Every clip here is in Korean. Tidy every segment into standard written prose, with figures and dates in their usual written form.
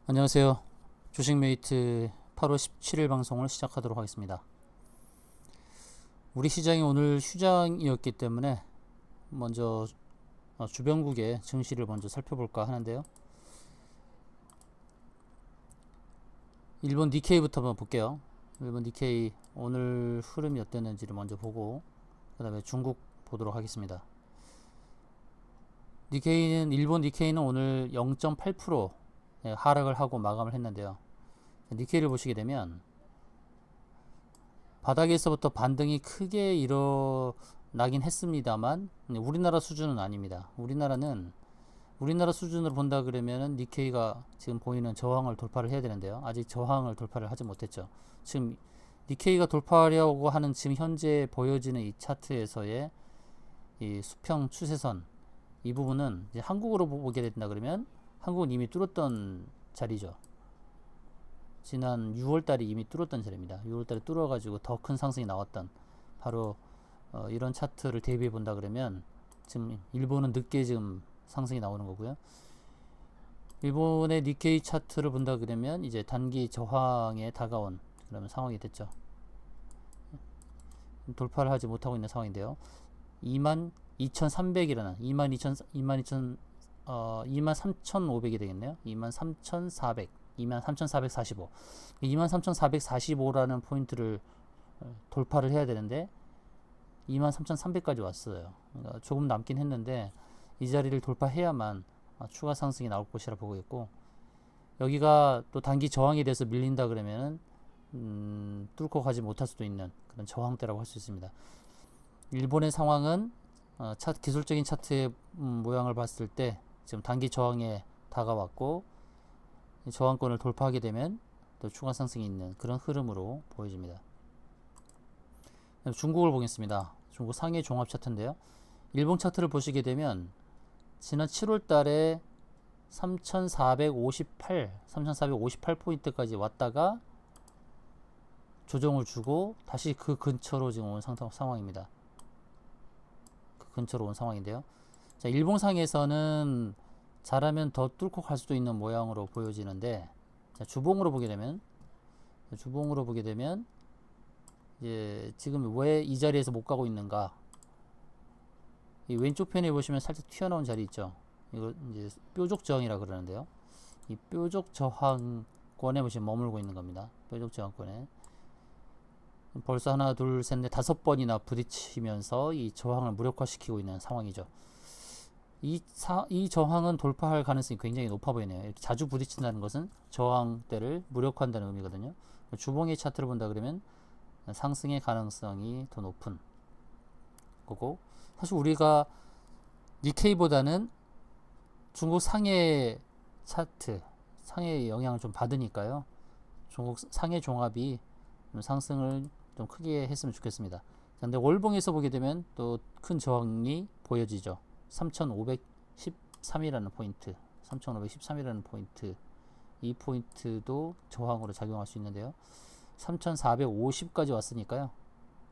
안녕하세요. 주식메이트 8월 17일 방송을 시작하도록 하겠습니다. 우리 시장이 오늘 휴장이었기 때문에 먼저 주변국의 증시를 먼저 살펴볼까 하는데요. 일본 니케이부터 한번 볼게요. 일본 니케이 오늘 흐름이 어땠는지를 먼저 보고 그 다음에 중국 보도록 하겠습니다. 일본 니케이는 오늘 0.8% 하락을 하고 마감을 했는데요. 니케이를 보시게 되면 바닥에서부터 반등이 크게 일어나긴 했습니다만 우리나라 수준은 아닙니다. 우리나라 수준으로 본다 그러면은 니케이가 지금 보이는 저항을 돌파를 해야 되는데요. 아직 저항을 돌파를 하지 못했죠. 지금 니케이가 돌파하려고 하는 지금 현재 보여지는 이 차트에서의 이 수평 추세선 이 부분은 이제 한국으로 보게 된다 그러면 한국은 이미 뚫었던 자리죠. 지난 6월달에 이미 뚫었던 자리입니다. 6월달에 뚫어가지고 더 큰 상승이 나왔던 바로 이런 차트를 대비해 본다 그러면 지금 일본은 늦게 지금 상승이 나오는 거고요. 일본의 니케이 차트를 본다 그러면 이제 단기 저항에 다가온 그러면 상황이 됐죠. 돌파를 하지 못하고 있는 상황인데요. 22,300이라는 23,500이 되겠네요. 23,400 23,445 23,445라는 포인트를 돌파를 해야 되는데 23,300까지 왔어요. 그러니까 조금 남긴 했는데 이 자리를 돌파해야만 추가 상승이 나올 것이라 보고 있고, 여기가 또 단기 저항에 대해서 밀린다 그러면은 뚫고 가지 못할 수도 있는 그런 저항대라고 할 수 있습니다. 일본의 상황은 기술적인 차트의 모양을 봤을 때 지금 단기 저항에 다가왔고, 저항권을 돌파하게 되면 또 추가 상승이 있는 그런 흐름으로 보여집니다. 중국을 보겠습니다. 중국 상해 종합 차트인데요. 일본 차트를 보시게 되면 지난 7월 달에 3,458포인트까지 왔다가 조정을 주고 다시 그 근처로 지금 온 상황입니다. 그 근처로 온 상황인데요. 자, 일본상에서는 잘하면 더 뚫고 갈 수도 있는 모양으로 보여지는데, 자, 주봉으로 보게 되면 이제 지금 왜 이 자리에서 못 가고 있는가? 이 왼쪽 편에 보시면 살짝 튀어나온 자리 있죠. 이거 이제 뾰족 저항이라 그러는데요. 이 뾰족 저항권에 보시면 머물고 있는 겁니다. 뾰족 저항권에 벌써 하나, 둘, 셋, 넷, 5번이나 부딪히면서 이 저항을 무력화시키고 있는 상황이죠. 이 저항은 돌파할 가능성이 굉장히 높아 보이네요. 이렇게 자주 부딪힌다는 것은 저항대를 무력화한다는 의미거든요. 주봉의 차트를 본다 그러면 상승의 가능성이 더 높은 거고, 사실 우리가 니케이보다는 중국 상해 차트, 상해 영향을 좀 받으니까요. 중국 상해 종합이 좀 상승을 좀 크게 했으면 좋겠습니다. 근데 월봉에서 보게 되면 또 큰 저항이 보여지죠. 3,513이라는 포인트, 3,513이라는 포인트, 이 포인트도 저항으로 작용할 수 있는데요. 3,450까지 왔으니까요.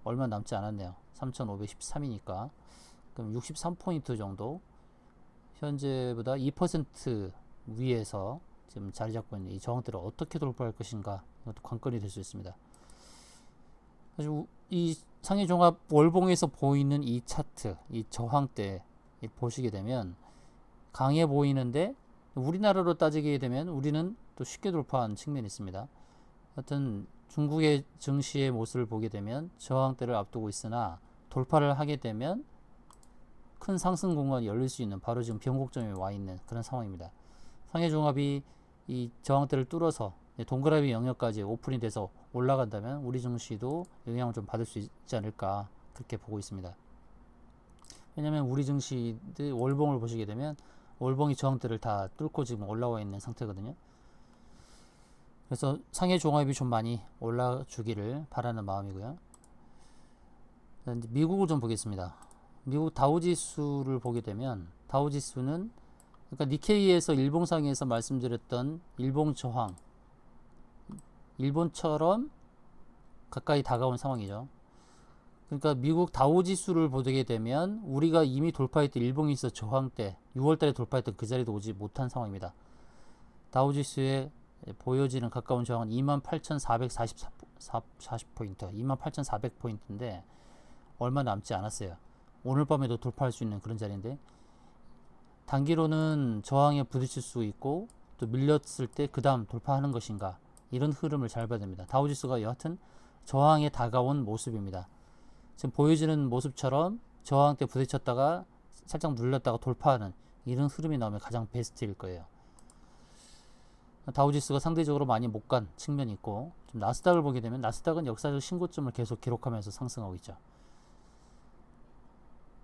얼마 남지 않았네요. 3,513이니까 그럼 63포인트 정도, 현재보다 2% 위에서 지금 자리 잡고 있는 이 저항대를 어떻게 돌파할 것인가, 이것도 관건이 될 수 있습니다. 이 상해종합 월봉에서 보이는 이 차트, 이 저항대 보시게 되면 강해 보이는데, 우리나라로 따지게 되면 우리는 또 쉽게 돌파한 측면이 있습니다. 하여튼 중국의 증시의 모습을 보게 되면 저항대를 앞두고 있으나 돌파를 하게 되면 큰 상승 공간이 열릴 수 있는 바로 지금 변곡점에 와 있는 그런 상황입니다. 상해종합이 이 저항대를 뚫어서 동그라미 영역까지 오픈이 돼서 올라간다면 우리 증시도 영향을 좀 받을 수 있지 않을까, 그렇게 보고 있습니다. 왜냐하면 우리 증시들 월봉을 보시게 되면 월봉이 저항대를 다 뚫고 지금 올라와 있는 상태거든요. 그래서 상해 종합이 좀 많이 올라주기를 바라는 마음이고요. 미국을 좀 보겠습니다. 미국 다우지수를 보게 되면 다우지수는, 그러니까 니케이에서 일봉상에서 말씀드렸던 일봉 저항, 일본처럼 가까이 다가온 상황이죠. 그러니까 미국 다우지수를 보게 되면 우리가 이미 돌파했던 일봉에서 저항대 6월달에 돌파했던 그 자리도 오지 못한 상황입니다. 다우지수의 보여지는 가까운 저항은 28,440포인트, 28,400포인트인데 얼마 남지 않았어요. 오늘 밤에도 돌파할 수 있는 그런 자리인데, 단기로는 저항에 부딪힐 수 있고 또 밀렸을 때 그 다음 돌파하는 것인가, 이런 흐름을 잘 봐야 됩니다. 다우지수가 여하튼 저항에 다가온 모습입니다. 지금 보여지는 모습처럼 저항 때 부딪혔다가 살짝 눌렸다가 돌파하는 이런 흐름이 나오면 가장 베스트일 거예요. 다우지수가 상대적으로 많이 못 간 측면이 있고, 좀 나스닥을 보게 되면 나스닥은 역사적 신고점을 계속 기록하면서 상승하고 있죠.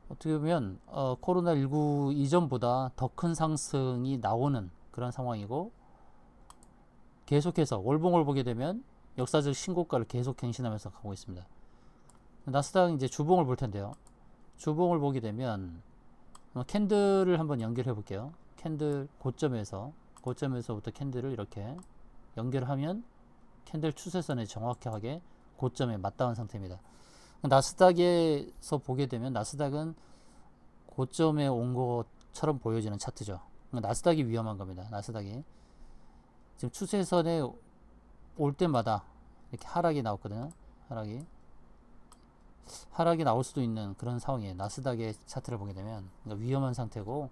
어떻게 보면 코로나19 이전보다 더 큰 상승이 나오는 그런 상황이고, 계속해서 월봉을 보게 되면 역사적 신고가를 계속 갱신하면서 가고 있습니다. 나스닥 이제 주봉을 볼 텐데요. 주봉을 보게 되면 캔들을 한번 연결해 볼게요. 캔들 고점에서부터 캔들을 이렇게 연결하면 캔들 추세선에 정확하게 고점에 맞닿은 상태입니다. 나스닥에서 보게 되면 나스닥은 고점에 온 것처럼 보여지는 차트죠. 나스닥이 위험한 겁니다. 나스닥이 지금 추세선에 올 때마다 이렇게 하락이 나왔거든요. 하락이 나올 수도 있는 그런 상황이에요. 나스닥의 차트를 보게 되면 그러니까 위험한 상태고,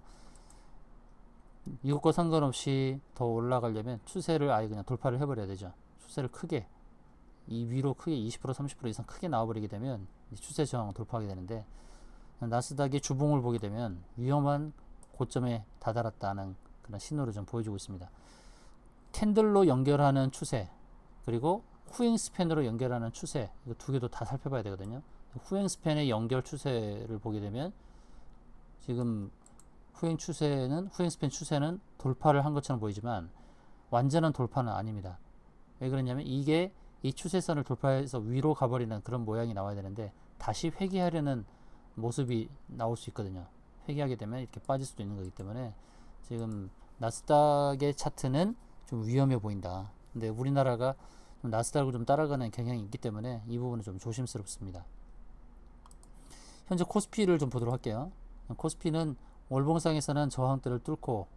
이것과 상관없이 더 올라가려면 추세를 아예 그냥 돌파를 해버려야 되죠. 추세를 크게, 이 위로 크게 20% 30% 이상 크게 나와버리게 되면 추세 저항을 돌파하게 되는데, 나스닥의 주봉을 보게 되면 위험한 고점에 다다랐다는 그런 신호를 좀 보여주고 있습니다. 캔들로 연결하는 추세, 그리고 후행 스팬으로 연결하는 추세, 이거 두 개도 다 살펴봐야 되거든요. 후행 스팬의 연결 추세를 보게 되면 지금 후행 스팬 추세는 돌파를 한 것처럼 보이지만 완전한 돌파는 아닙니다. 왜 그러냐면 이게 이 추세선을 돌파해서 위로 가버리는 그런 모양이 나와야 되는데 다시 회귀하려는 모습이 나올 수 있거든요. 회귀하게 되면 이렇게 빠질 수도 있는 거기 때문에 지금 나스닥의 차트는 좀 위험해 보인다. 근데 우리나라가 나스닥을 좀 따라가는 경향이 있기 때문에 이 부분은 좀 조심스럽습니다. 현재 코스피를 좀 보도록 할게요. 코스피는 월봉상에서는 저항대를 뚫고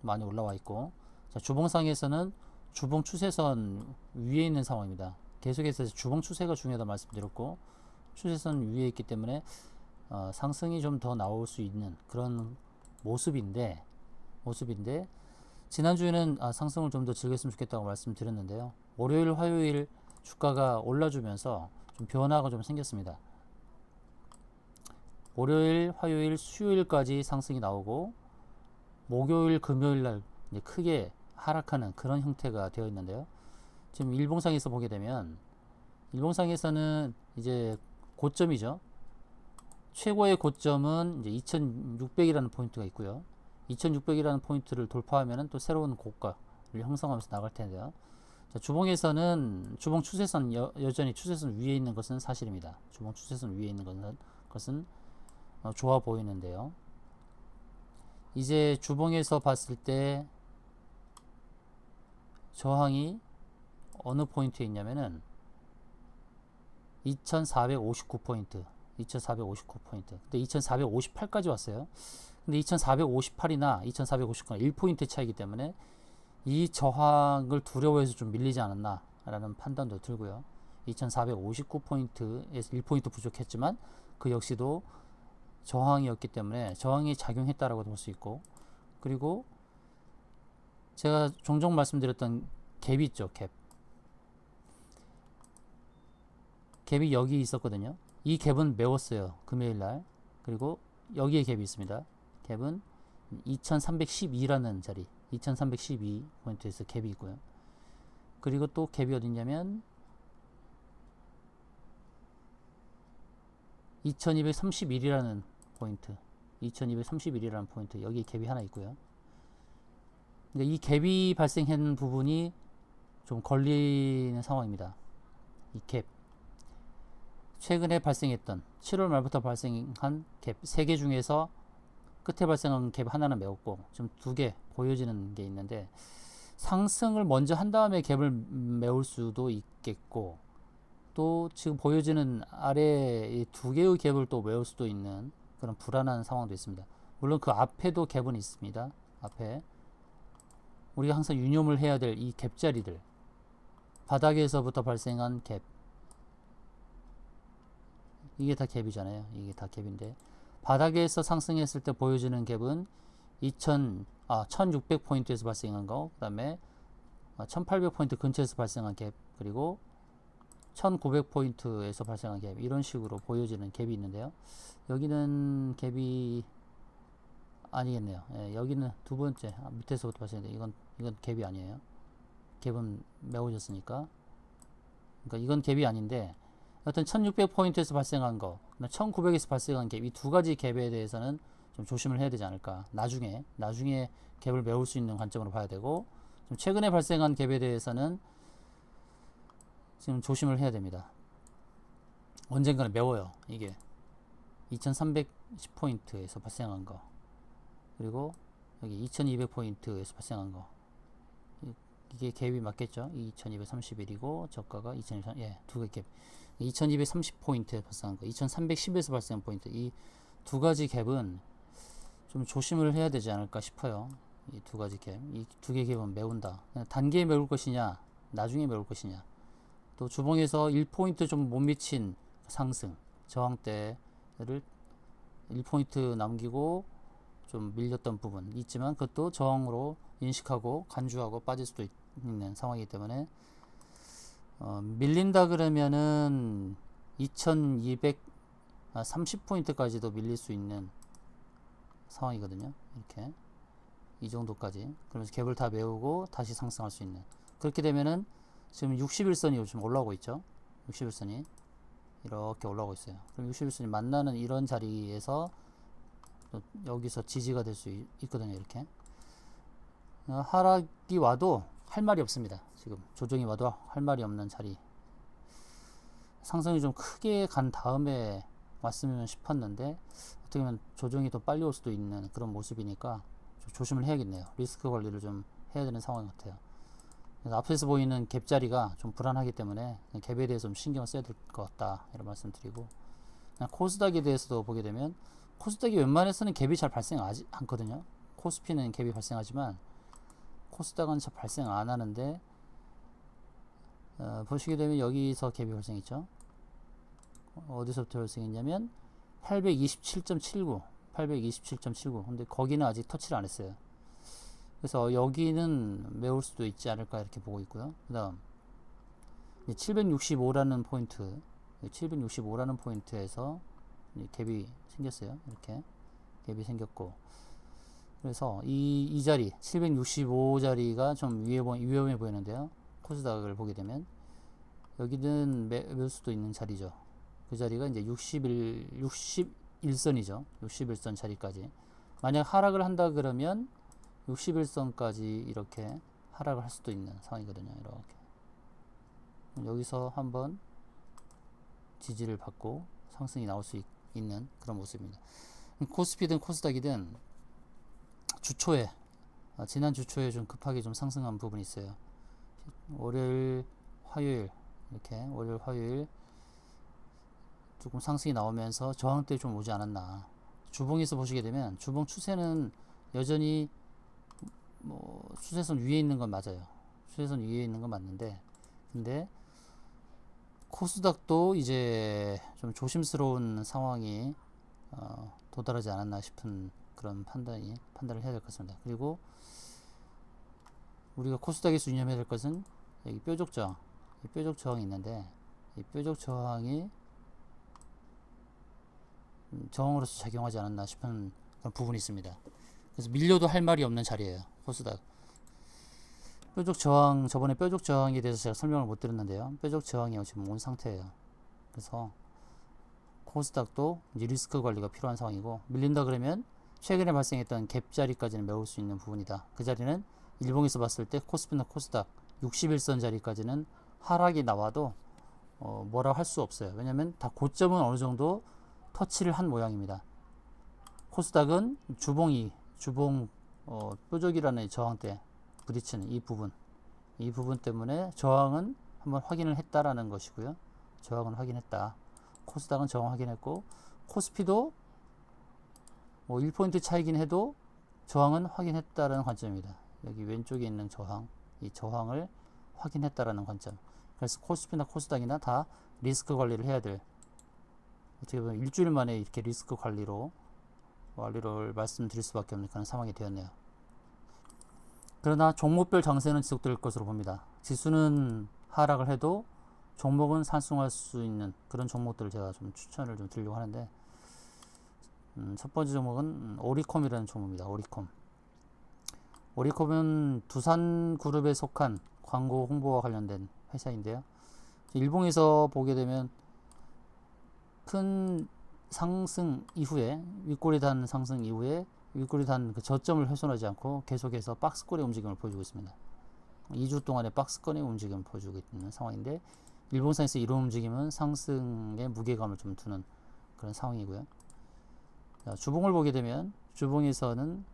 많이 올라와 있고, 자, 주봉상에서는 주봉 추세선 위에 있는 상황입니다. 계속해서 주봉 추세가 중요하다 말씀드렸고, 추세선 위에 있기 때문에 상승이 좀 더 나올 수 있는 그런 모습인데 지난주에는 상승을 좀 더 즐겼으면 좋겠다고 말씀드렸는데요. 월요일 화요일 주가가 올라주면서 좀 변화가 좀 생겼습니다. 월요일 화요일 수요일까지 상승이 나오고, 목요일 금요일 날 이제 크게 하락하는 그런 형태가 되어 있는데요. 지금 일봉상에서 보게 되면 일봉상에서는 이제 고점이죠. 최고의 고점은 이제 2600이라는 포인트가 있고요. 2600이라는 포인트를 돌파하면 또 새로운 고가를 형성하면서 나갈 텐데요. 자, 주봉에서는 주봉 추세선 여전히 추세선 위에 있는 것은 사실입니다. 주봉 추세선 위에 있는 것은 좋아 보이는데요. 이제 주봉에서 봤을 때 저항이 어느 포인트에 있냐면은 2459포인트. 근데 2458까지 왔어요. 근데 2458이나 2459가 1포인트 차이기 때문에 이 저항을 두려워해서 좀 밀리지 않았나 라는 판단도 들고요. 2459포인트에서 1포인트 부족했지만 그 역시도 저항이었기 때문에 저항이 작용했다라고 볼 수 있고, 그리고 제가 종종 말씀드렸던 갭이 있죠. 갭이 여기 있었거든요. 이 갭은 메웠어요. 금요일날. 그리고 여기에 갭이 있습니다. 갭은 2312라는 자리, 2312포인트에서 갭이 있고요. 그리고 또 갭이 어딨냐면 2231이라는 포인트, 2231이라는 포인트, 여기 갭이 하나 있고요. 근데 이 갭이 발생한 부분이 좀 걸리는 상황입니다. 이 갭, 최근에 발생했던 7월 말부터 발생한 갭 3개 중에서 끝에 발생한 갭 하나는 메웠고, 지금 2개 보여지는 게 있는데, 상승을 먼저 한 다음에 갭을 메울 수도 있겠고, 또 지금 보여지는 아래 이 2개의 갭을 또 메울 수도 있는 그런 불안한 상황도 있습니다. 물론 그 앞에도 갭은 있습니다. 앞에 우리가 항상 유념을 해야 될 이 갭자리들, 바닥에서부터 발생한 갭, 이게 다 갭이잖아요. 이게 다 갭인데, 바닥에서 상승했을 때 보여주는 갭은 1600포인트에서 발생한 거, 그 다음에 1800포인트 근처에서 발생한 갭, 그리고 1900포인트에서 발생한 갭, 이런 식으로 보여지는 갭이 있는데요. 여기는 갭이 아니겠네요. 예, 여기는 두 번째, 밑에서부터 발생했는데, 이건 갭이 아니에요. 갭은 메워졌으니까. 그러니까 이건 갭이 아닌데, 여튼 1600포인트에서 발생한 거, 1900에서 발생한 갭, 이 두 가지 갭에 대해서는 좀 조심을 해야 되지 않을까. 나중에 갭을 메울 수 있는 관점으로 봐야 되고, 좀 최근에 발생한 갭에 대해서는 지금 조심을 해야 됩니다. 언젠가는 메워요. 이게 2310포인트에서 발생한 거, 그리고 여기 2200포인트에서 발생한 거, 이게 갭이 맞겠죠? 2231이고 저가가 2230, 예, 두 개 갭. 2230포인트에 발생한 거, 2310에서 발생한 포인트, 이 두 가지 갭은 좀 조심을 해야 되지 않을까 싶어요. 이 두 가지 갭, 이 두 개 갭은 메운다. 단기에 메울 것이냐, 나중에 메울 것이냐. 또 주봉에서 1포인트 좀 못 미친 상승, 저항대를 1포인트 남기고 좀 밀렸던 부분 있지만, 그것도 저항으로 인식하고 간주하고 빠질 수도 있는 상황이기 때문에, 밀린다 그러면은 2230포인트까지도 밀릴 수 있는 상황이거든요. 이렇게 이 정도까지. 그러면서 갭을 다 메우고 다시 상승할 수 있는, 그렇게 되면은 지금 61선이 요즘 올라오고 있죠. 61선이 이렇게 올라오고 있어요. 그럼 61선이 만나는 이런 자리에서 여기서 지지가 될 수 있거든요. 이렇게 하락이 와도 할 말이 없습니다. 지금 조정이 와도 할 말이 없는 자리. 상승이 좀 크게 간 다음에 왔으면 싶었는데, 어떻게 보면 조정이 더 빨리 올 수도 있는 그런 모습이니까 좀 조심을 해야겠네요. 리스크 관리를 좀 해야 되는 상황 같아요. 그래서 앞에서 보이는 갭자리가 좀 불안하기 때문에 갭에 대해서 좀 신경을 써야 될 것 같다, 이런 말씀 드리고, 코스닥에 대해서도 보게 되면, 코스닥이 웬만해서는 갭이 잘 발생하지 않거든요. 코스피는 갭이 발생하지만 코스닥은 잘 발생 안 하는데, 보시게 되면 여기서 갭이 발생했죠. 어디서부터 발생했냐면 827.79 근데 거기는 아직 터치를 안 했어요. 그래서 여기는 메울 수도 있지 않을까, 이렇게 보고 있고요. 그 다음 765라는 포인트, 765라는 포인트에서 갭이 생겼어요. 이렇게 갭이 생겼고, 그래서 이 자리 765 자리가 좀 위험해 보이는데요. 코스닥을 보게 되면 여기는 메울 수도 있는 자리죠. 그 자리가 이제 61선이죠. 61선 자리까지. 만약 하락을 한다 그러면 61선까지 이렇게 하락을 할 수도 있는 상황이거든요. 이렇게 여기서 한번 지지를 받고 상승이 나올 수 있는 그런 모습입니다. 코스피든 코스닥이든 주초에, 지난 주초에 좀 급하게 좀 상승한 부분이 있어요. 월요일, 화요일, 이렇게 월요일, 화요일 조금 상승이 나오면서 저항대 좀 오지 않았나. 주봉에서 보시게 되면 주봉 추세는 여전히 추세선 위에 있는 건 맞아요. 추세선 위에 있는 건 맞는데, 근데 코스닥도 이제 좀 조심스러운 상황이 도달하지 않았나 싶은 그런 판단을 해야 될 것 같습니다. 그리고 우리가 코스닥에서 유념해야 될 것은 여기 뾰족 저항, 이 뾰족 저항이 있는데, 이 뾰족 저항이 저항으로서 작용하지 않았나 싶은 그런 부분이 있습니다. 그래서 밀려도 할 말이 없는 자리예요. 코스닥 뾰족 저항, 저번에 뾰족 저항에 대해서 제가 설명을 못 드렸는데요. 뾰족 저항이 지금 온 상태예요. 그래서 코스닥도 이제 리스크 관리가 필요한 상황이고, 밀린다 그러면 최근에 발생했던 갭 자리까지는 메울 수 있는 부분이다. 그 자리는 일봉에서 봤을 때 코스피나 코스닥 61선 자리까지는 하락이 나와도 뭐라 할 수 없어요. 왜냐면 다 고점은 어느 정도 터치를 한 모양입니다. 코스닥은 주봉 뾰족이라는 저항대 부딪히는 이 부분 때문에 저항은 한번 확인을 했다라는 것이고요. 저항은 확인했다. 코스닥은 저항 확인했고, 코스피도 1포인트 차이긴 해도 저항은 확인했다라는 관점입니다. 여기 왼쪽에 있는 저항, 이 저항을 확인했다라는 관점. 그래서 코스피나 코스닥이나 다 리스크 관리를 해야 될, 어떻게 보면 일주일 만에 이렇게 리스크 관리를 말씀드릴 수밖에 없는 그런 상황이 되었네요. 그러나 종목별 장세는 지속될 것으로 봅니다. 지수는 하락을 해도 종목은 상승할 수 있는 그런 종목들을 제가 좀 추천을 좀 드리려고 하는데, 첫 번째 종목은 오리콤이라는 종목입니다. 오리콤은 두산그룹에 속한 광고 홍보와 관련된 회사인데요. 일봉에서 보게 되면 큰 상승 이후에, 윗꼬리 단 상승 이후에 윗꼬리 단 그 저점을 훼손하지 않고 계속해서 박스권의 움직임을 보여주고 있습니다. 2주 동안의 박스권의 움직임을 보여주고 있는 상황인데, 일본상에서 이런 움직임은 상승의 무게감을 좀 두는 그런 상황이고요. 자, 주봉을 보게 되면 주봉에서는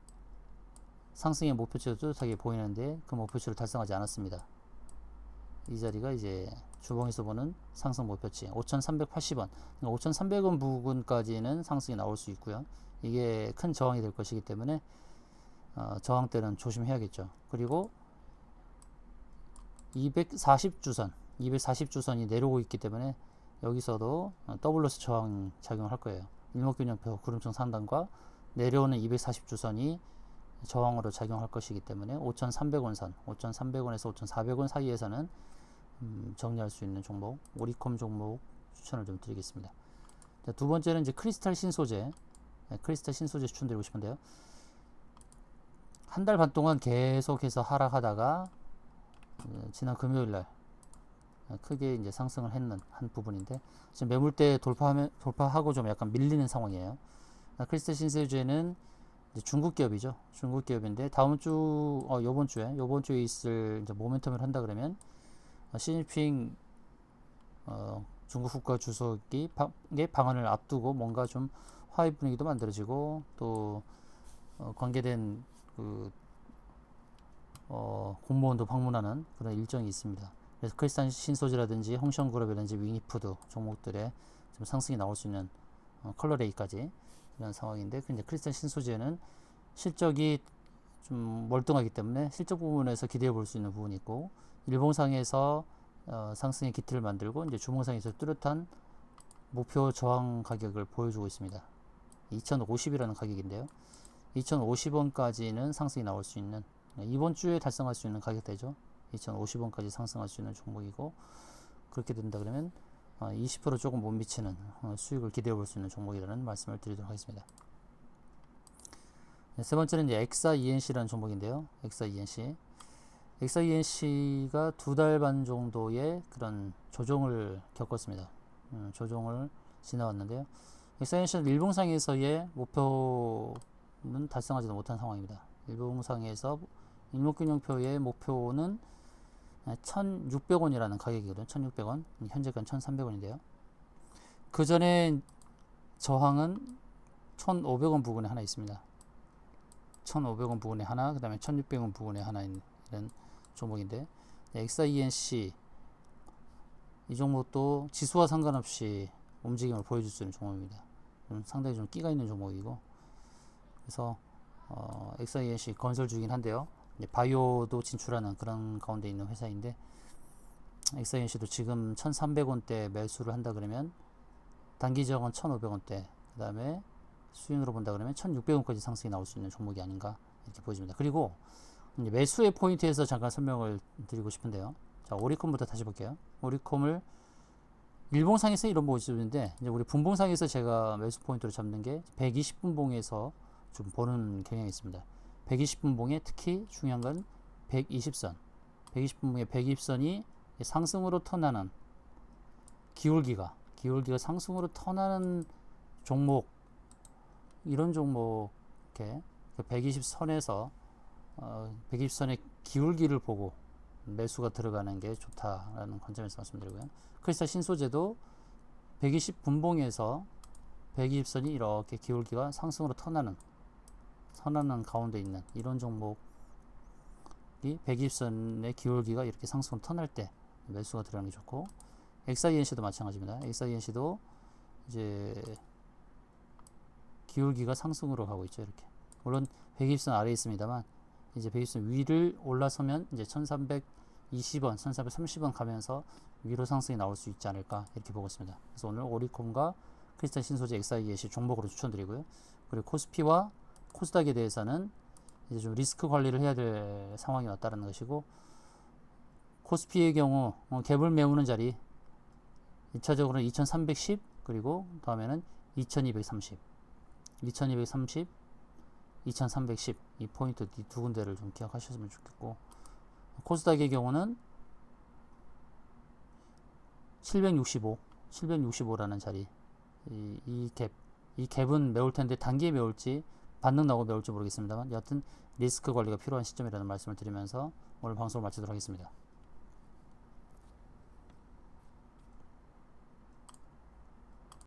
상승의 목표치가 뚜렷하게 보이는데 그 목표치를 달성하지 않았습니다. 이 자리가 이제 주봉에서 보는 상승 목표치 5,380원, 5,300원 부근까지는 상승이 나올 수 있고요. 이게 큰 저항이 될 것이기 때문에 저항 때는 조심해야겠죠. 그리고 240주선이 내려오고 있기 때문에 여기서도 더블로스 저항 작용을 할 거예요. 일목균형표 구름청 상단과 내려오는 240주선이 저항으로 작용할 것이기 때문에 5,300원 선, 5,300원에서 5,400원 사이에서는 정리할 수 있는 종목, 오리콤 종목 추천을 좀 드리겠습니다. 자, 두 번째는 이제 크리스탈 신소재 추천드리고 싶은데요. 한 달 반 동안 계속해서 하락하다가 지난 금요일날 크게 이제 상승을 했는 한 부분인데, 지금 매물대 돌파하고 좀 약간 밀리는 상황이에요. 크리스탈 신소재는 중국 기업이죠. 중국 기업인데 다음 주, 요번 주에 있을 이제 모멘텀을 한다 그러면 시진핑 중국 국가 주석의 방한을 앞두고 뭔가 좀 화해 분위기도 만들어지고, 또 관계된 그 공무원도 방문하는 그런 일정이 있습니다. 그래서 크리스탈 신소재라든지 홍션그룹이라든지 위니푸드 종목들의 좀 상승이 나올 수 있는 컬러레이까지 이런 상황인데, 근데 크리스탈 신소재는 실적이 좀 멀뚱하기 때문에 실적 부분에서 기대해 볼 수 있는 부분이 있고, 일봉상에서 상승의 기틀을 만들고 이제 주봉상에서 뚜렷한 목표 저항 가격을 보여주고 있습니다. 2050이라는 가격인데요. 2050원까지는 상승이 나올 수 있는, 이번 주에 달성할 수 있는 가격대죠. 2050원까지 상승할 수 있는 종목이고, 그렇게 된다 그러면 20% 조금 못 미치는 수익을 기대해 볼 수 있는 종목이라는 말씀을 드리도록 하겠습니다. 세 번째는 이제 엑사-ENC라는 종목인데요. 엑사-ENC가 2달 반 정도의 그런 조정을 겪었습니다. 조정을 지나왔는데요. 엑사-ENC는 일봉상에서의 목표는 달성하지 못한 상황입니다. 일봉상에서 일목균형표의 목표는 1,600원이라는 가격이거든요. 1,600원. 현재가는 1,300원인데요. 그 전에 저항은 1,500원 부근에 하나 있습니다. 1,500원 부근에 하나, 그 다음에 1,600원 부근에 하나 있는 이런 종목인데, 엑사-ENC 이 종목도 지수와 상관없이 움직임을 보여줄 수 있는 종목입니다. 상당히 좀 끼가 있는 종목이고, 그래서 엑사-ENC 건설주긴 한데요. 바이오도 진출하는 그런 가운데 있는 회사인데, 엑사-ENC도 지금 1,300원대 매수를 한다 그러면 단기적은 1,500원대, 그 다음에 수익으로 본다 그러면 1,600원까지 상승이 나올 수 있는 종목이 아닌가 이렇게 보여집니다. 그리고 매수의 포인트에서 잠깐 설명을 드리고 싶은데요. 자, 오리콤부터 다시 볼게요. 오리콤을 일봉상에서 이런 모습인데, 이제 우리 분봉상에서 제가 매수 포인트로 잡는 게 120분봉에서 좀 보는 경향이 있습니다. 120분봉에 특히 중요한 건 120선. 120분봉의 120선이 상승으로 턴하는 기울기가 상승으로 턴하는 종목, 이런 종목, 이렇게 120선에서 120선의 기울기를 보고 매수가 들어가는 게 좋다라는 관점에서 말씀드리고요. 크리스탈 신소재도 120분봉에서 120선이 이렇게 기울기가 상승으로 턴하는 가운데 있는 이런 종목이 120선의 기울기가 이렇게 상승으로 턴할 때 매수가 들어가는 게 좋고, 엑사-ENC도 마찬가지입니다. 엑사-ENC도 이제 기울기가 상승으로 가고 있죠. 이렇게. 물론 120선 아래에 있습니다만 이제 베이스 위를 올라서면 이제 1320원, 1330원 가면서 위로 상승이 나올 수 있지 않을까 이렇게 보고 있습니다. 그래서 오늘 오리콤과 크리스탈 신소재 XIESC 종목으로 추천드리고요. 그리고 코스피와 코스닥에 대해서는 이제 좀 리스크 관리를 해야 될 상황이 왔다는 것이고, 코스피의 경우 갭을 메우는 자리 1차적으로는 2310, 그리고 다음에는 2230, 2230, 2310 이 포인트, 이 두 군데를 좀 기억하셨으면 좋겠고, 코스닥의 경우는 765, 765라는 자리, 이 갭은 메울 텐데 단기에 메울지 반등 나고 메울지 모르겠습니다만, 여하튼 리스크 관리가 필요한 시점이라는 말씀을 드리면서 오늘 방송을 마치도록 하겠습니다.